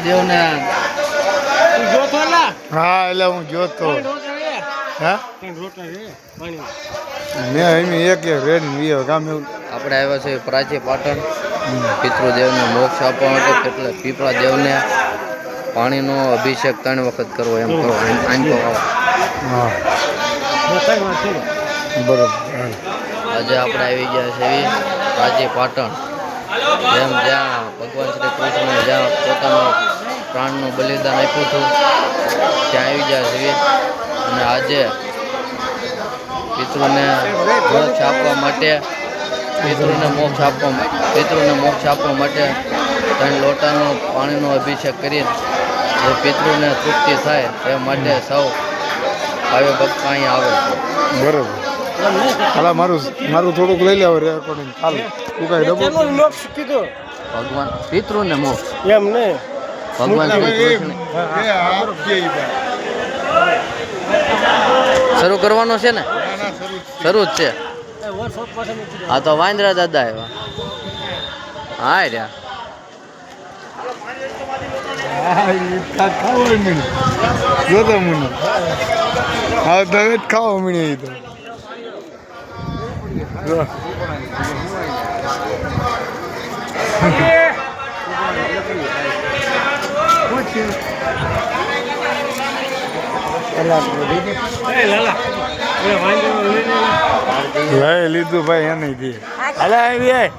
પિતૃદેવને હા એટલે હું જોતો હા મેં અહીં એક રેડ ગામ એવું આપણે આવ્યા છે પ્રાચી પાટણ પિતૃદેવને મોક્ષ આપવા માટે એટલે પીપળા દેવને પાણીનો અભિષેક 3 વખત કરવો એમ કરો આંકો હા બરોબર આજે આપણે આવી ગયા છે એવી પ્રાચી પાટણ જેમ જ્યાં ભગવાન શ્રી કૃષ્ણએ જ્યાં પોતાનું પ્રાણનું બલિદાન આપ્યું હતું ત્યાં આવી ગયા છે અને આજે પિતૃને મોક્ષ આપવા માટે પિતૃને મોક્ષ આપવા માટે 3 લોટાનો પાણીનો અભિષેક કરી જે પિતૃને તૃપ્તિ થાય એ માટે સૌ ભાવિ ભક્તો અહીંયા આવે છે બરોબર હાલા મારું થોડુંક લઈ લેવો રેકોર્ડિંગ ચાલ તું કઈ ડબલ મોક્ષ કીધું ભગવાન પિતૃને મોક્ષ એમ ને ભગવાન શ્રી કૃષ્ણ શરૂ કરવાનો છે ને શરૂ જ છે હા તો વાંદરા દાદા આવ્યા હા રહ્યા ખાવા મળી જોતો મને હા તમે જ ખાવા મળી તો લઈ લીધું ભાઈ એને દી હાલે આવી